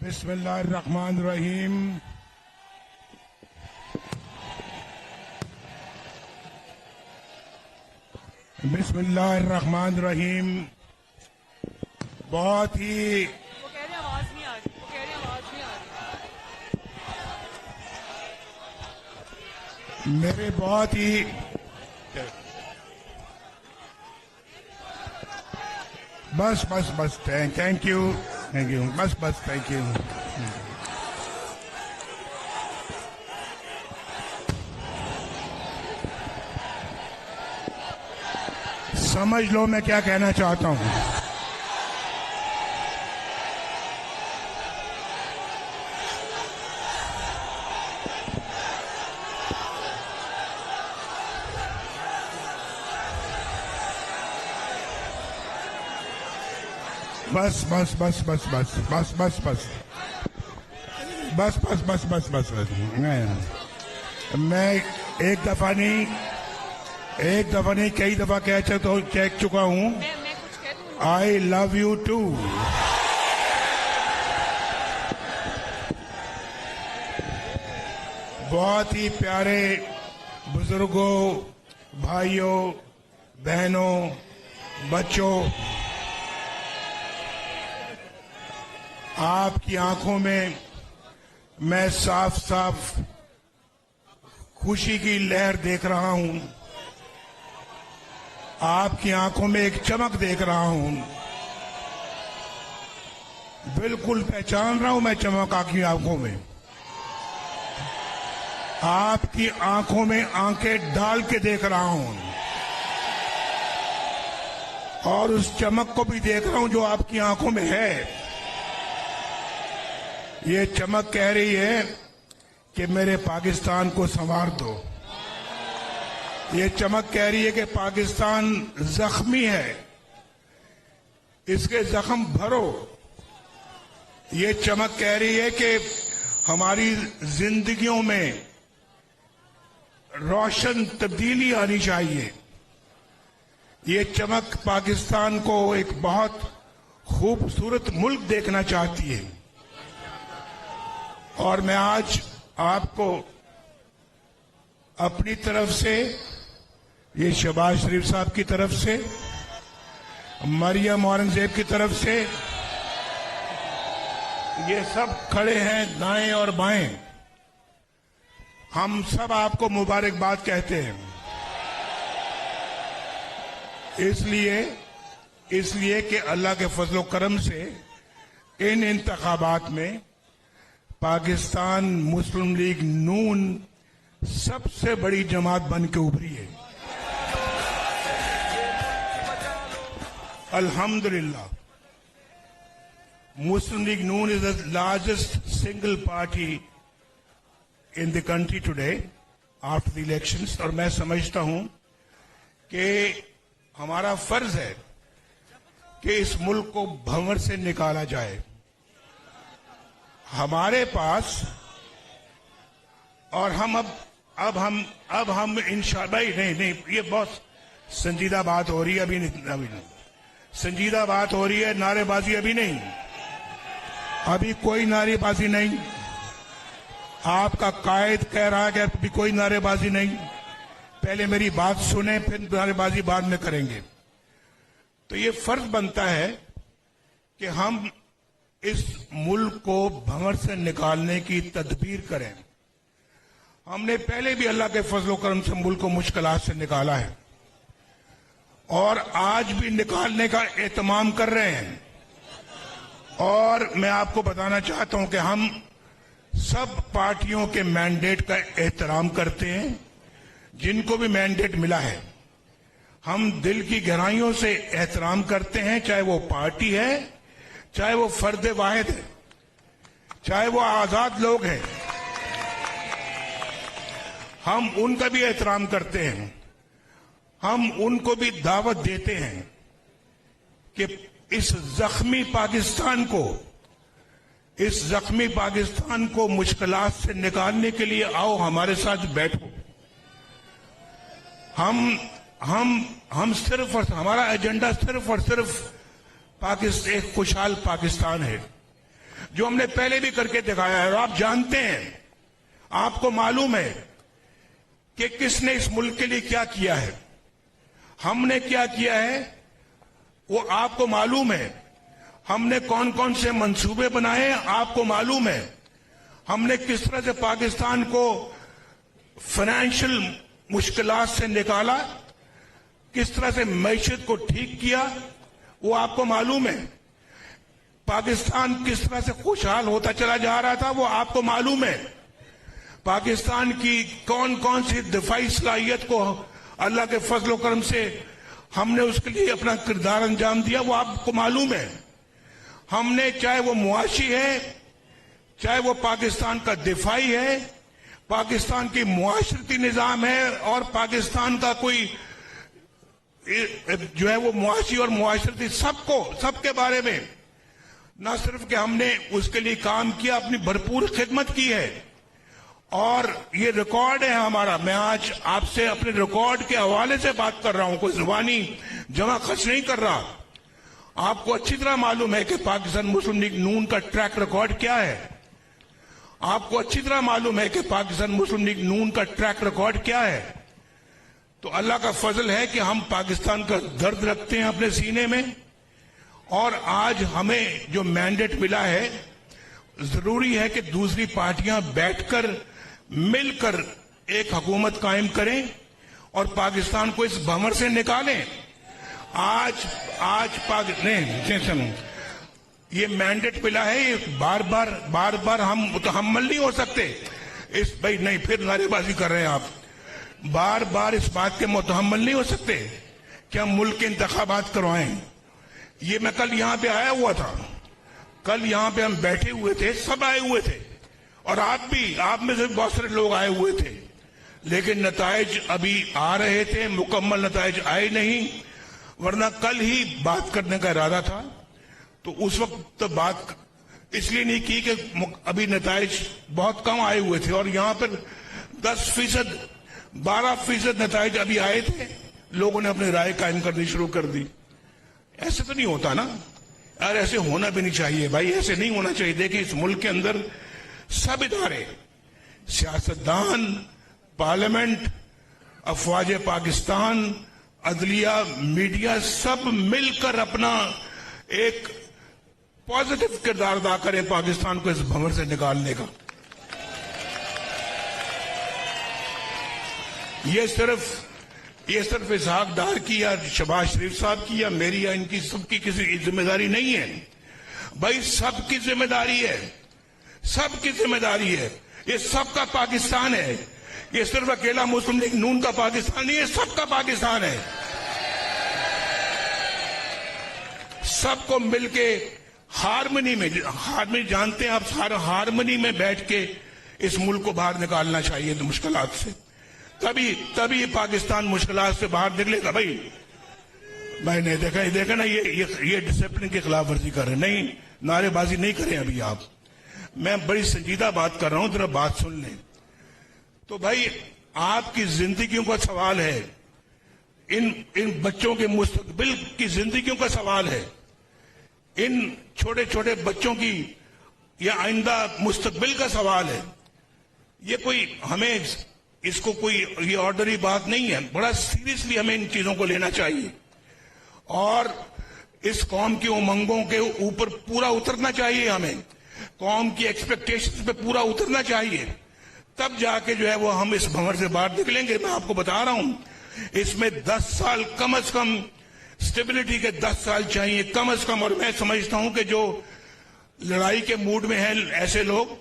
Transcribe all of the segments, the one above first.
बिस्मिल्लाहिर्रहमानिर्रहीम। बिस्मिल्लाहिर्रहमानिर्रहीम। बहुत ही वो कह रहे आवाज नहीं आ रही, वो कह रहे आवाज नहीं आ रही। मेरे बहुत ही बस थैंक यू बस थैंक यू। समझ लो मैं क्या कहना चाहता हूं। बस मैं एक दफा नहीं कई दफा कह चुका हूं। मैं कुछ कह दूं? I love you too. बहुत ही प्यारे बुजुर्गों, भाइयों, बहनों, बच्चों, आपकी आंखों में मैं साफ साफ खुशी की लहर देख रहा हूं। आपकी आंखों में एक चमक देख रहा हूं। बिल्कुल पहचान रहा हूं मैं चमक आपकी आंखों में। आपकी आंखों में आंखें डाल के देख रहा हूं और उस चमक को भी देख रहा हूं जो आपकी आंखों में है। ये चमक कह रही है कि मेरे पाकिस्तान को संवार दो। ये चमक कह रही है कि पाकिस्तान जख्मी है, इसके जख्म भरो। ये चमक कह रही है कि हमारी जिंदगियों में रोशन तब्दीली आनी चाहिए। ये चमक पाकिस्तान को एक बहुत खूबसूरत मुल्क देखना चाहती है। और मैं आज आपको अपनी तरफ से, ये शहबाज शरीफ साहब की तरफ से, मरियम औरंगजेब की तरफ से, ये सब खड़े हैं दाएं और बाएं, हम सब आपको मुबारकबाद कहते हैं। इसलिए कि अल्लाह के फजलो करम से इन इंतखाबात में पाकिस्तान मुस्लिम लीग नून सबसे बड़ी जमात बन के उभरी है। अल्हम्दुलिल्लाह, Muslim League Noon is the largest single party in the country today after the elections। और मैं समझता हूं कि हमारा फर्ज है कि इस मुल्क को भंवर से निकाला जाए। हमारे पास और हम अब हम इंशाअल्लाह नहीं ये बहुत संजीदा बात हो रही है। अभी नहीं संजीदा बात हो रही है, नारेबाजी अभी नहीं, अभी कोई नारेबाजी नहीं। आपका कायद कह रहा है कि अभी कोई नारेबाजी नहीं। पहले मेरी बात सुने, फिर नारेबाजी बाद में करेंगे। तो ये फर्ज बनता है कि हम इस मुल्क को भंवर से निकालने की तदबीर करें। हमने पहले भी अल्लाह के फजलो करम से मुल्क को मुश्किलात से निकाला है और आज भी निकालने का एहतमाम कर रहे हैं। और मैं आपको बताना चाहता हूं कि हम सब पार्टियों के मैंडेट का एहतराम करते हैं, जिनको भी मैंडेट मिला है हम दिल की गहराइयों से एहतराम करते हैं, चाहे वो पार्टी है, चाहे वो फर्द वाहिद है, चाहे वो आजाद लोग हैं, हम उनका भी एहतराम करते हैं। हम उनको भी दावत देते हैं कि इस जख्मी पाकिस्तान को मुश्किलात से निकालने के लिए आओ, हमारे साथ बैठो। हम सिर्फ और हमारा एजेंडा सिर्फ और सिर्फ एक खुशहाल पाकिस्तान है। جو ہم نے پہلے بھی کر کے دکھایا ہے. اور آپ جانتے ہیں, آپ کو معلوم ہے کہ کس نے اس ملک کے لیے کیا کیا ہے, ہم نے کیا کیا ہے, وہ آپ کو معلوم ہے. ہم نے کون کون سے منصوبے بنائے آپ کو معلوم ہے. ہم نے کس طرح سے پاکستان کو فائنینشل مشکلات سے نکالا, کس طرح سے معیشت کو ٹھیک کیا, وہ آپ کو معلوم ہے. پاکستان کس طرح سے خوشحال ہوتا چلا جا رہا تھا, وہ آپ کو معلوم ہے. پاکستان کی کون کون سی دفاعی صلاحیت کو اللہ کے فضل و کرم سے ہم نے اس کے لیے اپنا کردار انجام دیا, وہ آپ کو معلوم ہے. ہم نے, چاہے وہ معاشی ہے, چاہے وہ پاکستان کا دفاعی ہے, پاکستان کی معاشرتی نظام ہے, اور پاکستان کا کوئی جو ہے وہ معاشی اور معاشرتی سب کے بارے میں نہ صرف کہ ہم نے اس کے لیے کام کیا, اپنی بھرپور خدمت کی ہے. اور یہ ریکارڈ ہے ہمارا. میں آج آپ سے اپنے ریکارڈ کے حوالے سے بات کر رہا ہوں, کوئی زبانی جمع خرچ نہیں کر رہا. آپ کو اچھی طرح معلوم ہے کہ پاکستان مسلم لیگ نون کا ٹریک ریکارڈ کیا ہے. آپ کو اچھی طرح معلوم ہے کہ پاکستان مسلم لیگ نون کا ٹریک ریکارڈ کیا ہے. تو اللہ کا فضل ہے کہ ہم پاکستان کا درد رکھتے ہیں اپنے سینے میں, اور آج ہمیں جو مینڈیٹ ملا ہے, ضروری ہے کہ دوسری پارٹیاں بیٹھ کر مل کر ایک حکومت قائم کریں اور پاکستان کو اس بھنور سے نکالیں. آج یہ مینڈیٹ ملا ہے, یہ بار بار ہم متحمل نہیں ہو سکتے. بھائی نہیں, پھر نعرے بازی کر رہے ہیں آپ. بار بار اس بات کے متحمل نہیں ہو سکتے کہ ہم ملک کے انتخابات کروائیں. یہ میں کل یہاں پہ آیا ہوا تھا, کل یہاں پہ ہم بیٹھے ہوئے تھے, سب آئے ہوئے تھے, اور آپ میں سے بہت سارے لوگ آئے ہوئے تھے, لیکن نتائج ابھی آ رہے تھے, مکمل نتائج آئے نہیں, ورنہ کل ہی بات کرنے کا ارادہ تھا. تو اس وقت تو بات اس لیے نہیں کی کہ ابھی نتائج بہت کم آئے ہوئے تھے, اور یہاں پر 10%, 12% نتائج ابھی آئے تھے, لوگوں نے اپنی رائے قائم کرنی شروع کر دی. ایسے تو نہیں ہوتا نا یار, ایسے ہونا بھی نہیں چاہیے بھائی, ایسے نہیں ہونا چاہیے. دیکھیں اس ملک کے اندر سب ادارے, سیاستدان, پارلیمنٹ, افواج پاکستان, عدلیہ, میڈیا, سب مل کر اپنا ایک پازیٹو کردار ادا کریں پاکستان کو اس بھنور سے نکالنے کا. یہ صرف اسحاق ڈار کی یا شہباز شریف صاحب کی یا میری یا ان کی سب کی کسی ذمہ داری نہیں ہے بھائی, سب کی ذمہ داری ہے, سب کی ذمہ داری ہے. یہ سب کا پاکستان ہے, یہ صرف اکیلا مسلم لیگ نون کا پاکستان نہیں, یہ سب کا پاکستان ہے. سب کو مل کے ہارمنی میں جانتے ہیں آپ, ہارمنی میں بیٹھ کے اس ملک کو باہر نکالنا چاہیے مشکلات سے. تبھی پاکستان مشکلات سے باہر نکلے گا. بھائی نے دیکھا نا, یہ ڈسپلن کی خلاف ورزی کر رہے ہیں. نہیں, نعرے بازی نہیں کریں ابھی آپ. میں بڑی سنجیدہ بات کر رہا ہوں, ذرا بات سن لیں. تو بھائی آپ کی زندگیوں کا سوال ہے, ان بچوں کے مستقبل کی زندگیوں کا سوال ہے, ان چھوٹے چھوٹے بچوں کی یا آئندہ مستقبل کا سوال ہے. یہ کوئی ہمیں اس کو کوئی یہ آرڈنری بات نہیں ہے, بڑا سیریسلی ہمیں ان چیزوں کو لینا چاہیے, اور اس قوم کی امنگوں کے اوپر پورا اترنا چاہیے. ہمیں قوم کی ایکسپیکٹیشن پہ پورا اترنا چاہیے, تب جا کے جو ہے وہ ہم اس بھنور سے باہر نکلیں گے. میں آپ کو بتا رہا ہوں, اس میں 10 سال کم از کم, سٹیبلٹی کے 10 سال چاہیے کم از کم. اور میں سمجھتا ہوں کہ جو لڑائی کے موڈ میں ہیں ایسے لوگ,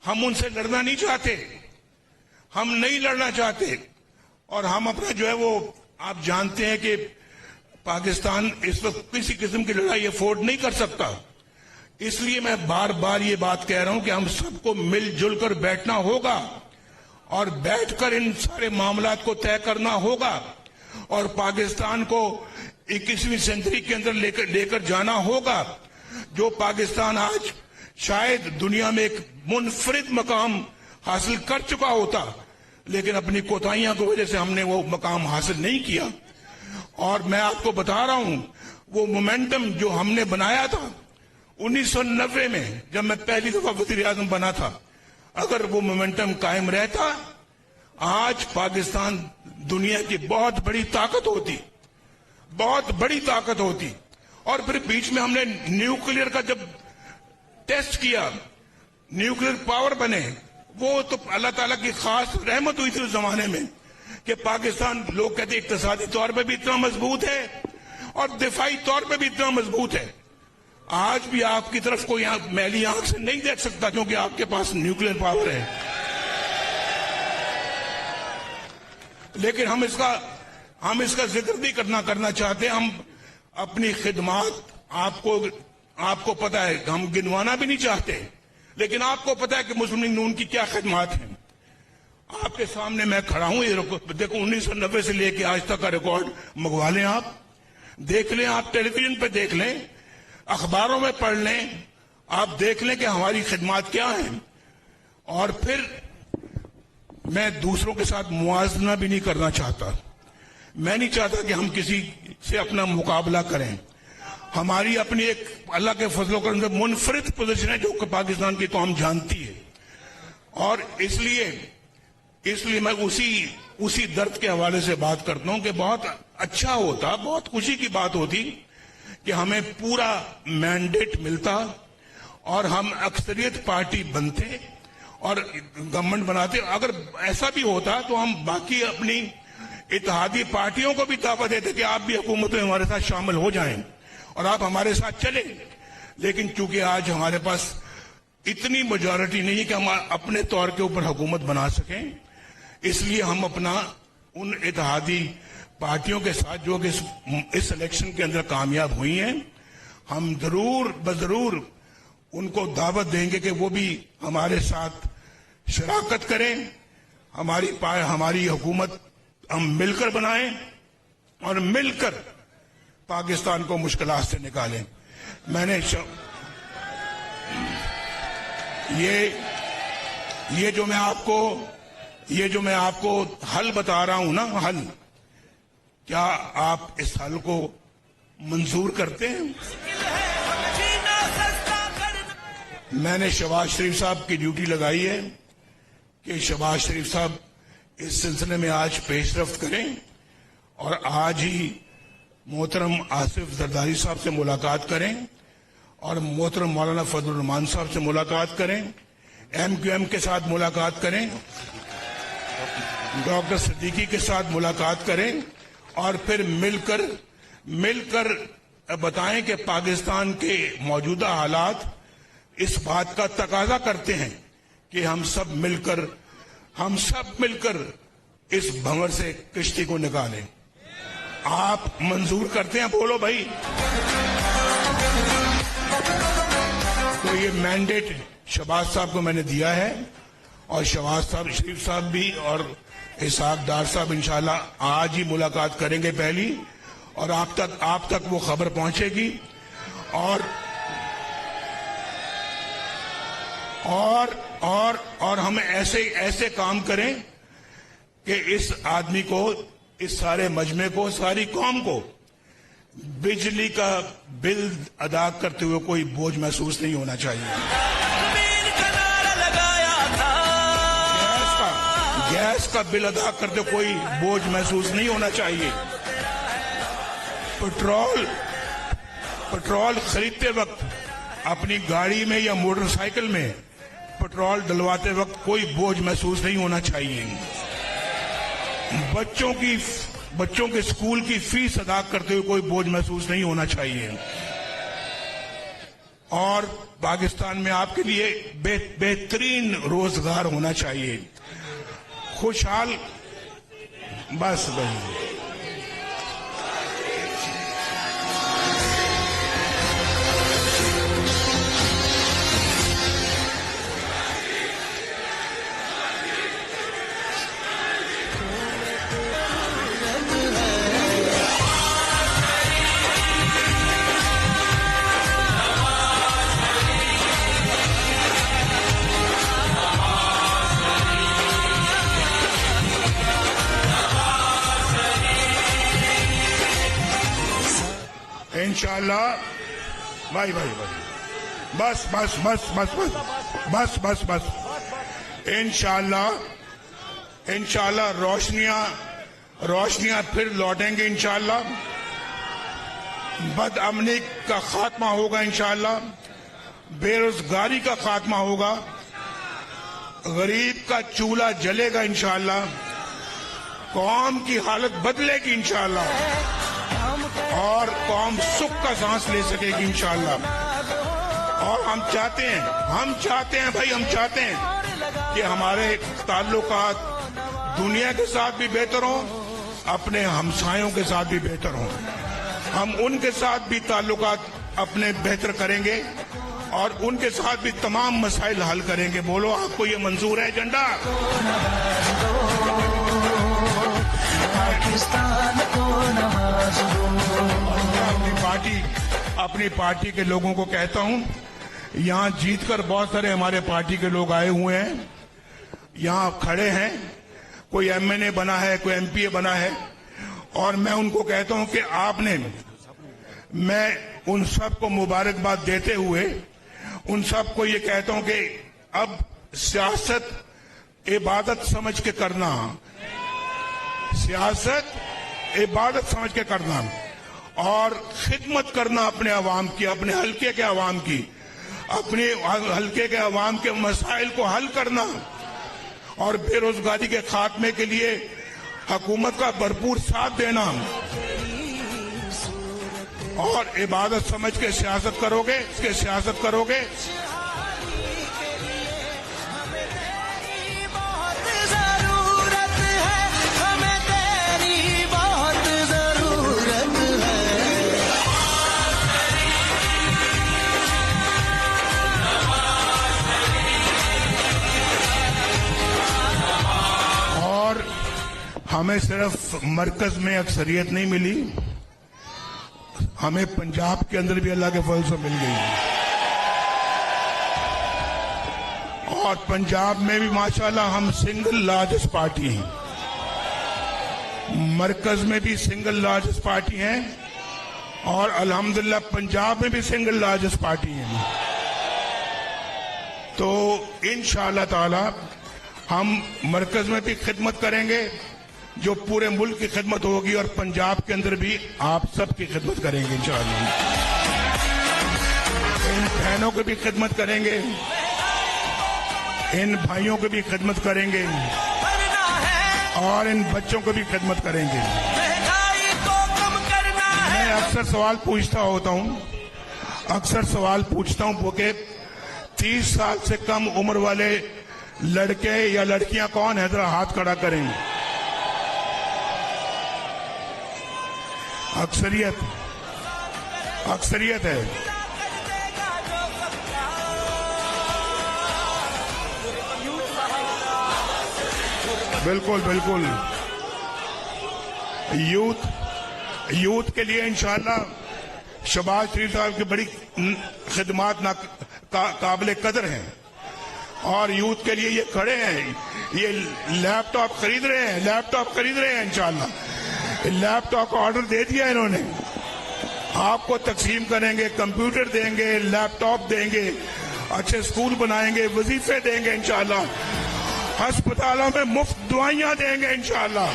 ہم ان سے لڑنا نہیں چاہتے, ہم نہیں لڑنا چاہتے. اور ہم اپنا جو ہے وہ, آپ جانتے ہیں کہ پاکستان اس وقت کسی قسم کی لڑائی افورڈ نہیں کر سکتا. اس لیے میں بار بار یہ بات کہہ رہا ہوں کہ ہم سب کو مل جل کر بیٹھنا ہوگا, اور بیٹھ کر ان سارے معاملات کو طے کرنا ہوگا, اور پاکستان کو 21ویں سینچری کے اندر لے کر جانا ہوگا. جو پاکستان آج شاید دنیا میں ایک منفرد مقام حاصل کر چکا ہوتا, لیکن اپنی کوتاہیاں کی وجہ سے ہم نے وہ مقام حاصل نہیں کیا. اور میں آپ کو بتا رہا ہوں, وہ مومنٹم جو ہم نے بنایا تھا, 1990 में जब मैं पहली दफा वजीर आजम बना था, अगर वो मोमेंटम कायम रहता, आज पाकिस्तान दुनिया की बहुत बड़ी ताकत होती, बहुत बड़ी ताकत होती। और फिर बीच में हमने न्यूक्लियर का जब टेस्ट किया, न्यूक्लियर पावर बने, वो तो अल्लाह ताला की खास रहमत हुई थी उस जमाने में कि पाकिस्तान, लोग कहते इक्तिसादी तौर पे भी इतना मजबूत है और दिफाई तौर पे भी इतना मजबूत है। आज भी आपकी तरफ कोई मैली आंख से नहीं देख सकता क्योंकि आपके पास न्यूक्लियर पावर है। लेकिन हम इसका जिक्र नहीं करना चाहते। हम अपनी खिदमात आपको पता है, हम गिनवाना भी नहीं चाहते, लेकिन आपको पता है कि मुस्लिम लीग नून की क्या खिदमात हैं। आपके सामने मैं खड़ा हूं, ये देखो 1990 से लेके आज तक का रिकॉर्ड मंगवा लें, आप देख लें, आप टेलीविजन पे देख लें, अखबारों में पढ़ लें, आप देख लें कि हमारी खिदमात क्या हैं। और फिर मैं दूसरों के साथ मुआवजा भी नहीं करना चाहता। मैं नहीं चाहता कि हम किसी से अपना मुकाबला करें। हमारी अपनी एक अल्लाह के फजलो करम से मुनफरिद पोजीशन है जो कि पाकिस्तान की कौम जानती है। और इसलिए मैं उसी दर्द के हवाले से बात करता हूं कि बहुत अच्छा होता, बहुत खुशी की बात होती कि हमें पूरा मैंडेट मिलता और हम अक्सरियत पार्टी बनते और गवर्नमेंट बनाते। अगर ऐसा भी होता तो हम बाकी अपनी इत्तेहादी पार्टियों को भी दावत देते कि आप भी हुकूमत में हमारे साथ शामिल हो जाएं और आप हमारे साथ चलें। लेकिन चूंकि आज हमारे पास इतनी मेजॉरिटी नहीं है कि हम अपने तौर के ऊपर हुकूमत बना सकें, इसलिए हम अपना उन इत्तेहादी पार्टियों के साथ जो कि इस इलेक्शन के अंदर कामयाब हुई हैं, हम जरूर उनको दावत देंगे कि वो भी हमारे साथ शराकत करें। हमारी हुकूमत हम मिलकर बनाएं और मिलकर पाकिस्तान को मुश्किलात से निकालें। ये जो मैं आपको हल बता रहा हूं ना, हल, क्या आप इस हल को मंजूर करते हैं? मैंने शहबाज शरीफ साहब की ड्यूटी लगाई है कि शहबाज शरीफ साहब इस सिलसिले में आज पेशरफ्त करें और आज ही मोहतरम आसिफ जरदारी साहब से मुलाकात करें और मोहतरम मौलाना फजलुर रहमान साहब से मुलाकात करें, MQM के साथ मुलाकात करें, डॉक्टर सिद्दीकी के साथ मुलाकात करें और फिर मिलकर बताएं कि पाकिस्तान के मौजूदा हालात इस बात का तकाजा करते हैं कि हम सब मिलकर इस भंवर से किश्ती को निकालें। आप मंजूर करते हैं? बोलो भाई। तो ये मैंडेट शहबाज साहब को मैंने दिया है और शहबाज साहब, शरीफ साहब भी और इसहाक डार साहब इंशाल्लाह आज ही मुलाकात करेंगे पहली, और आप तक वो खबर पहुंचेगी। और हम ऐसे काम करें कि इस आदमी को, इस सारे मजमे को, सारी कौम को बिजली का बिल अदा करते हुए कोई बोझ महसूस नहीं होना चाहिए। गैस का बिल अदा करते हुए कोई बोझ महसूस नहीं होना चाहिए। पेट्रोल खरीदते वक्त अपनी गाड़ी में या मोटरसाइकिल में पेट्रोल डलवाते वक्त कोई बोझ महसूस नहीं होना चाहिए। बच्चों के स्कूल की फीस अदा करते हुए कोई बोझ महसूस नहीं होना चाहिए। और पाकिस्तान में आपके लिए बेहतरीन रोजगार होना चाहिए, खुशहाल। बस भाई, इंशाअल्लाह भाई बस बस बस बस बस बस बस बस इंशाल्लाह रोशनियां फिर लौटेंगे इंशाल्लाह। बदअमनी का खात्मा होगा इंशाल्लाह, बेरोजगारी का खात्मा होगा, गरीब का चूल्हा जलेगा इंशाल्लाह, कौम की हालत बदलेगी इंशाल्लाह और कौम सुख का सांस ले सकेगी इंशाल्लाह। और हम चाहते हैं भाई, हम चाहते हैं कि हमारे ताल्लुकात दुनिया के साथ भी बेहतर हों, अपने हमसायों के साथ भी बेहतर हों। हम उनके साथ भी ताल्लुकात अपने बेहतर करेंगे और उनके साथ भी तमाम मसाइल हल करेंगे। बोलो, आपको ये मंजूर है एजेंडा? पाकिस्तान को नवाज दो। अपनी पार्टी के लोगों को कहता हूं, यहां जीतकर बहुत सारे हमारे पार्टी के लोग आए हुए हैं, यहां खड़े हैं, कोई एमएनए बना है, कोई एमपीए बना है, और मैं उनको कहता हूं कि मैं उन सबको मुबारकबाद देते हुए उन सबको ये कहता हूं कि अब सियासत इबादत समझ के करना, सियासत इबादत समझ के करना और खिदमत करना अपने अवाम की, अपने हल्के के अवाम की, अपने हल्के के अवाम के मसाइल को हल करना और बेरोजगारी के खात्मे के लिए हुकूमत का भरपूर साथ देना और इबादत समझ के सियासत करोगे, हमें सिर्फ मरकज में अक्सरियत नहीं मिली, हमें पंजाब के अंदर भी अल्लाह के फजल से मिल गई और पंजाब में भी माशाल्लाह हम सिंगल लार्जेस्ट पार्टी हैं, मरकज में भी सिंगल लार्जेस्ट पार्टी हैं और अल्हम्दुलिल्लाह पंजाब में भी सिंगल लार्जेस्ट पार्टी हैं। तो इंशाअल्लाह ताला हम मरकज में भी खिदमत करेंगे जो पूरे मुल्क की खिदमत होगी और पंजाब के अंदर भी आप सब की खिदमत करेंगे इंशाअल्लाह। इन बहनों की भी खिदमत करेंगे, इन भाइयों की भी खिदमत करेंगे और इन बच्चों को भी खिदमत करेंगे। मैं अक्सर सवाल पूछता हूं कि 30 साल से कम उम्र वाले लड़के या लड़कियां कौन है, जरा हाथ खड़ा करेंगे। अक्सरियत है। बिल्कुल यूथ के लिए इंशाअल्लाह शहबाज शरीफ साहब की बड़ी खिदमात काबिल कदर हैं और यूथ के लिए ये खड़े हैं, ये लैपटॉप खरीद रहे हैं इंशाअल्लाह। लैपटॉप का ऑर्डर दे दिया इन्होंने, आपको तकसीम करेंगे, कंप्यूटर देंगे, लैपटॉप देंगे, अच्छे स्कूल बनाएंगे, वजीफे देंगे इंशाअल्लाह, अस्पतालों में मुफ्त दवाइयां देंगे इंशाअल्लाह।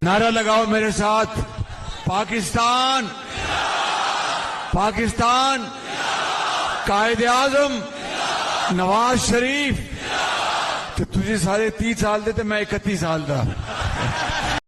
नारा लगाओ मेरे साथ, पाकिस्तान, कायदे आजम नवाज शरीफ। तो तुझे सारे 30 साल दे, मैं 31 साल दा।